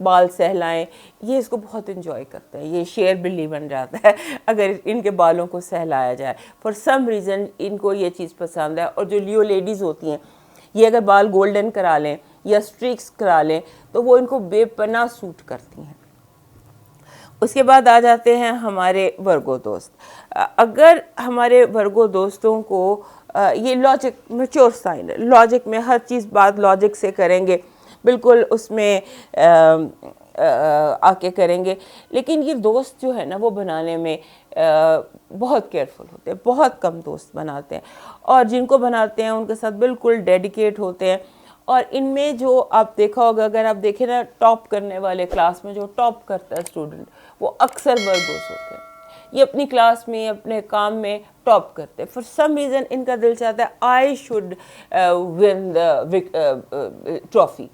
بال سہلائیں، یہ اس کو بہت انجوائے کرتے ہیں، یہ شیر بلی بن جاتا ہے اگر ان کے بالوں کو سہلایا جائے. فار سم ریزن ان کو یہ چیز پسند ہے. اور جو لیو لیڈیز ہوتی ہیں یہ اگر بال گولڈن کرا لیں یا اسٹریکس کرا لیں تو وہ ان کو بے پناہ سوٹ کرتی ہیں. اس کے بعد آ جاتے ہیں ہمارے ورگو دوست. اگر ہمارے ورگو دوستوں کو یہ لاجک میچور سائن ہے، لاجک میں ہر چیز بات لاجک سے کریں گے، بالکل اس میں آ کے کریں گے، لیکن یہ دوست جو ہے نا وہ بنانے میں بہت کیئرفل ہوتے ہیں، بہت کم دوست بناتے ہیں، اور جن کو بناتے ہیں ان کے ساتھ بالکل ڈیڈیکیٹ ہوتے ہیں. اور ان میں جو آپ دیکھا ہوگا، اگر آپ دیکھیں نا ٹاپ کرنے والے کلاس میں جو ٹاپ کرتا ہے اسٹوڈنٹ وہ اکثر ورگوز ہوتے ہیں. یہ اپنی کلاس میں اپنے کام میں ٹاپ کرتے ہیں. فار سم ریزن ان کا دل چاہتا ہے I should one the trophy.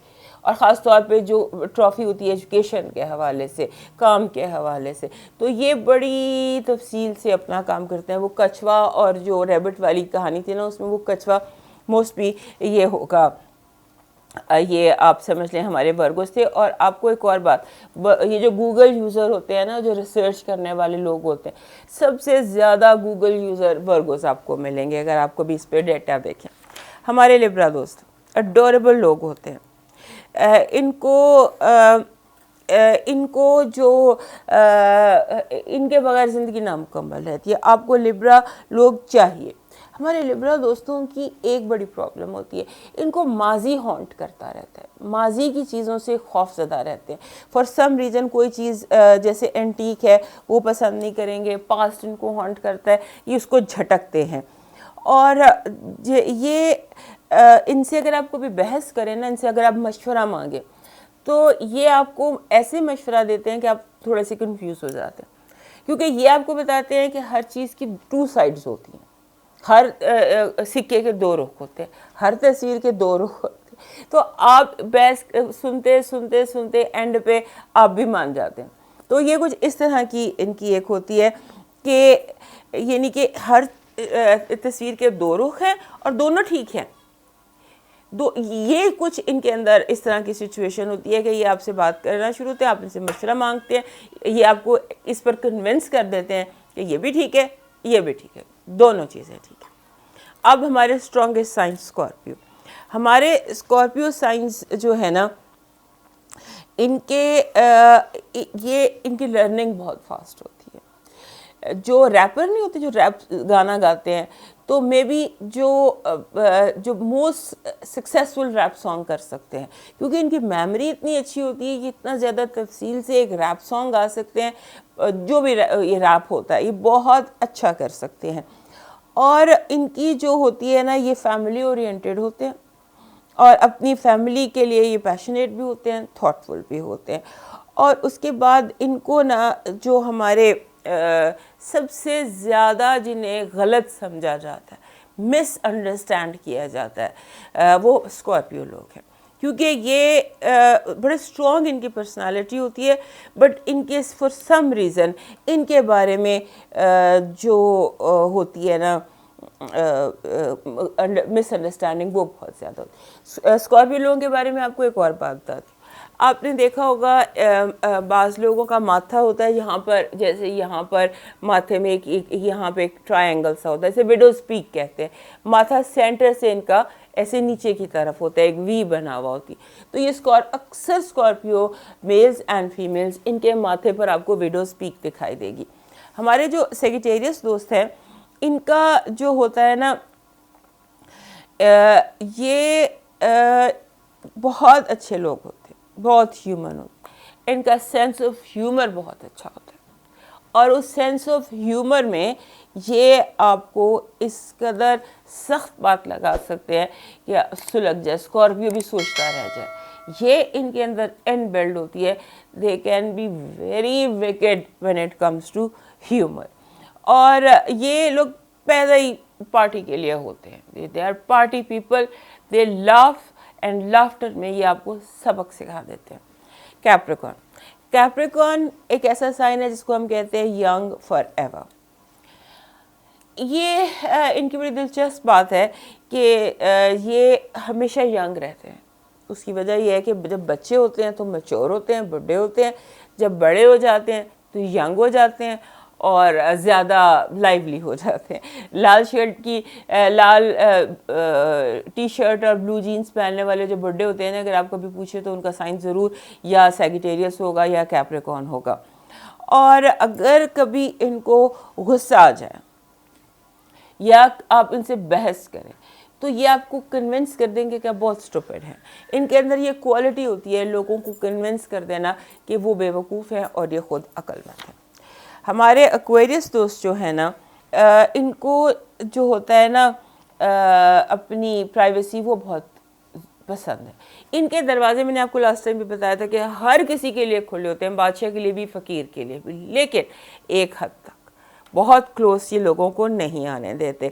اور خاص طور پہ جو ٹرافی ہوتی ہے ایجوکیشن کے حوالے سے، کام کے حوالے سے، تو یہ بڑی تفصیل سے اپنا کام کرتے ہیں. وہ کچھوا اور جو ریبٹ والی کہانی تھی نا اس میں وہ کچھوا موسٹلی یہ ہوگا، یہ آپ سمجھ لیں ہمارے ورگوز تھے. اور آپ کو ایک اور بات، یہ جو گوگل یوزر ہوتے ہیں نا، جو ریسرچ کرنے والے لوگ ہوتے ہیں، سب سے زیادہ گوگل یوزر ورگوز آپ کو ملیں گے اگر آپ کو بھی اس پہ ڈیٹا دیکھیں. ہمارے لبرا دوست اڈوریبل لوگ ہوتے ہیں. ان کو جو ان کے بغیر زندگی نامکمل رہتی ہے. آپ کو لبرا لوگ چاہیے. ہمارے لبرا دوستوں کی ایک بڑی پرابلم ہوتی ہے، ان کو ماضی ہانٹ کرتا رہتا ہے، ماضی کی چیزوں سے خوف زدہ رہتے ہیں. فار سم ریزن کوئی چیز جیسے اینٹیک ہے وہ پسند نہیں کریں گے، پاسٹ ان کو ہانٹ کرتا ہے، یہ اس کو جھٹکتے ہیں. اور یہ ان سے اگر آپ کو بھی بحث کریں نا، ان سے اگر آپ مشورہ مانگیں تو یہ آپ کو ایسے مشورہ دیتے ہیں کہ آپ تھوڑے سے کنفیوز ہو جاتے ہیں، کیونکہ یہ آپ کو بتاتے ہیں کہ ہر چیز کی 2 سائڈز ہوتی ہیں، ہر سکے کے 2 رخ ہوتے ہیں، ہر تصویر کے 2 رخ ہوتے ہیں. تو آپ بحث سنتے سنتے سنتے اینڈ پہ آپ بھی مان جاتے ہیں. تو یہ کچھ اس طرح کی ان کی ایک ہوتی ہے کہ یعنی کہ ہر تصویر کے 2 رخ ہیں اور دونوں ٹھیک ہیں. یہ کچھ ان کے اندر اس طرح کی سچویشن ہوتی ہے کہ یہ آپ سے بات کرنا شروع ہوتے ہیں، آپ ان سے مشورہ مانگتے ہیں، یہ آپ کو اس پر کنونس کر دیتے ہیں کہ یہ بھی ٹھیک ہے، یہ بھی ٹھیک ہے، دونوں چیزیں ٹھیک ہیں. اب ہمارے اسٹرانگسٹ سائن اسکارپیو. ہمارے اسکارپیو سائنس جو ہے نا ان کی لرننگ بہت فاسٹ ہوتی ہے. جو ریپر نہیں ہوتے جو ریپ گانا گاتے ہیں، تو مے بی جو موسٹ سکسیسفل ریپ سانگ کر سکتے ہیں، کیونکہ ان کی میموری اتنی اچھی ہوتی ہے کہ اتنا زیادہ تفصیل سے ایک ریپ سانگ گا سکتے ہیں. جو بھی یہ ریپ ہوتا ہے یہ بہت اچھا کر سکتے ہیں. اور ان کی جو ہوتی ہے نا یہ فیملی اورینٹیڈ ہوتے ہیں، اور اپنی فیملی کے لیے یہ پیشنیٹ بھی ہوتے ہیں، تھاٹ فل بھی ہوتے ہیں. اور اس کے بعد ان کو نا جو ہمارے سب سے زیادہ جنہیں غلط سمجھا جاتا ہے، مس انڈرسٹینڈ کیا جاتا ہے، وہ اسکارپیو لوگ ہیں. کیونکہ یہ بڑے اسٹرانگ ان کی پرسنالٹی ہوتی ہے، بٹ ان کے فار سم ریزن ان کے بارے میں جو ہوتی ہے نا مس انڈرسٹینڈنگ وہ بہت زیادہ ہوتی ہے. اسکارپیو لوگوں کے بارے میں آپ کو ایک اور بات بتاتی ہوں. آپ نے دیکھا ہوگا بعض لوگوں کا ماتھا ہوتا ہے یہاں پر، جیسے یہاں پر ماتھے میں یہاں پہ ایک ٹرائنگل سا ہوتا ہے، اسے وڈوز پیک کہتے ہیں. ماتھا سینٹر سے ان کا ایسے نیچے کی طرف ہوتا ہے، ایک وی بنا ہوا ہوتی. تو یہ اکثر اسکارپیو میلز اینڈ فیمیلز ان کے ماتھے پر آپ کو وڈوز پیک دکھائی دے گی. ہمارے جو سیگیٹیریس دوست ہیں ان کا جو ہوتا ہے نا یہ بہت اچھے لوگ ہوتے ہیں، بہت ہیومن ہوتے ہیں. ان کا سینس آف ہیومر بہت اچھا ہوتا ہے، اور اس سینس آف ہیومر میں یہ آپ کو اس قدر سخت بات لگا سکتے ہیں کہ سلگ جائے، اسکارپیو بھی سوچتا رہ جائے. یہ ان کے اندر ان بلڈ ہوتی ہے. They can be very wicked when it comes to humour. اور یہ لوگ پیدا ہی پارٹی کے لیے ہوتے ہیں. They are party people. They laugh and laughter میں یہ آپ کو سبق سکھا دیتے ہیں. کیپریکارن. کیپریکارن ایک ایسا سائن ہے جس کو ہم کہتے ہیں ینگ فار ایور. یہ ان کی بڑی دلچسپ بات ہے کہ یہ ہمیشہ ینگ رہتے ہیں. اس کی وجہ یہ ہے کہ جب بچے ہوتے ہیں تو میچور ہوتے ہیں, بڑے ہوتے ہیں, جب بڑے ہو جاتے ہیں تو ینگ ہو جاتے ہیں اور زیادہ لائیولی ہو جاتے ہیں. لال شرٹ کی لال ٹی شرٹ اور بلو جینس پہننے والے جو بڈھے ہوتے ہیں نا, اگر آپ کبھی پوچھیں تو ان کا سائن ضرور یا سیگیٹیریس ہوگا یا کیپریکون ہوگا. اور اگر کبھی ان کو غصہ آ جائے یا آپ ان سے بحث کریں تو یہ آپ کو کنونس کر دیں گے کہ آپ بہت اسٹوپڈ ہیں. ان کے اندر یہ کوالٹی ہوتی ہے لوگوں کو کنونس کر دینا کہ وہ بے وقوف ہیں اور یہ خود عقل مند ہیں. ہمارے ایکویرئس دوست جو ہیں نا, ان کو جو ہوتا ہے نا اپنی پرائیویسی وہ بہت پسند ہے. ان کے دروازے میں نے آپ کو لاسٹ ٹائم بھی بتایا تھا کہ ہر کسی کے لیے کھلے ہوتے ہیں, بادشاہ کے لیے بھی, فقیر کے لیے بھی, لیکن ایک حد تک بہت کلوز یہ لوگوں کو نہیں آنے دیتے.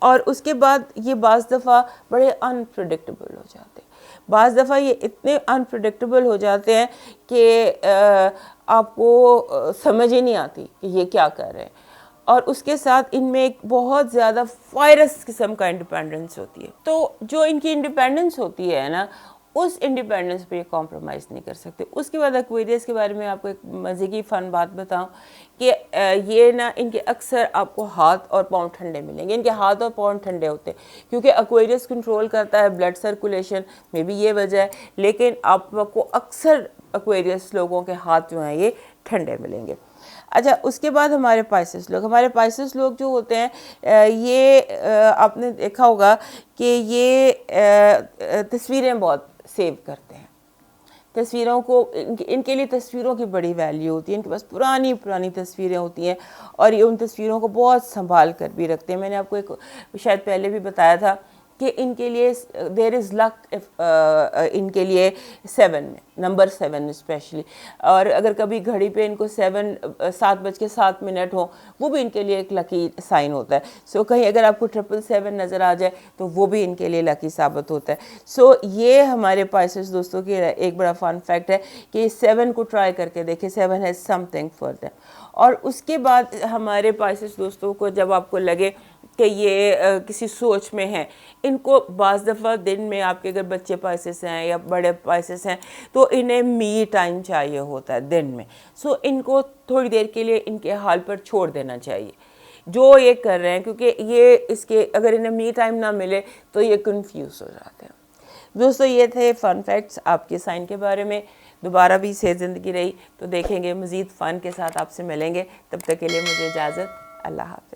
اور اس کے بعد یہ بعض دفعہ بڑے انپریڈکٹیبل ہو جاتے ہیں. بعض دفعہ یہ اتنے انپریڈکٹیبل ہو جاتے ہیں کہ آپ کو سمجھ ہی نہیں آتی کہ یہ کیا کر رہے ہیں. اور اس کے ساتھ ان میں ایک بہت زیادہ فائرس قسم کا انڈیپینڈنس ہوتی ہے. تو جو ان کی انڈیپینڈنس ہوتی ہے نا, اس انڈیپینڈنس پہ یہ کمپرومائز نہیں کر سکتے. اس کے بعد ایکویریس کے بارے میں آپ کو ایک مزے کی فن بات بتاؤں کہ یہ نا ان کے اکثر آپ کو ہاتھ اور پاؤں ٹھنڈے ملیں گے. ان کے ہاتھ اور پاؤں ٹھنڈے ہوتے ہیں کیونکہ ایکویریس کنٹرول کرتا ہے بلڈ سرکولیشن, میں بھی یہ وجہ ہے. لیکن آپ کو اکثر ایکویریس لوگوں کے ہاتھ جو ہیں یہ ٹھنڈے ملیں گے. اچھا, اس کے بعد ہمارے پائسس لوگ جو ہوتے ہیں یہ آپ نے دیکھا ہوگا کہ یہ تصویریں بہت سیو کرتے ہیں. تصویروں کو ان کے لیے تصویروں کی بڑی ویلیو ہوتی ہے. ان کے پاس پرانی تصویریں ہوتی ہیں اور یہ ان تصویروں کو بہت سنبھال کر بھی رکھتے ہیں. میں نے آپ کو ایک شاید پہلے بھی بتایا تھا کہ ان کے لیے دیر از لک ان کے لیے 7 میں, نمبر 7 اسپیشلی. اور اگر کبھی گھڑی پہ ان کو 7:07 ہوں, وہ بھی ان کے لیے ایک لکی سائن ہوتا ہے. سو کہیں اگر آپ کو 777 نظر آ جائے تو وہ بھی ان کے لیے لکی ثابت ہوتا ہے. سو یہ ہمارے پائسس دوستوں کی ایک بڑا فن فیکٹ ہے کہ 7 کو ٹرائی کر کے دیکھیں, 7 has some thing for them. اور اس کے بعد ہمارے پائسس دوستوں کو جب آپ کو لگے کہ یہ کسی سوچ میں ہیں, ان کو بعض دفعہ دن میں آپ کے اگر بچے پائسس ہیں یا بڑے پائسس ہیں تو انہیں می ٹائم چاہیے ہوتا ہے دن میں. سو ان کو تھوڑی دیر کے لیے ان کے حال پر چھوڑ دینا چاہیے جو یہ کر رہے ہیں, کیونکہ یہ اس کے اگر انہیں می ٹائم نہ ملے تو یہ کنفیوز ہو جاتے ہیں. دوستو یہ تھے فن فیکٹس آپ کے سائن کے بارے میں. دوبارہ بھی صحت زندگی رہی تو دیکھیں گے, مزید فن کے ساتھ آپ سے ملیں گے. تب تک کے لیے مجھے اجازت, اللہ حافظ.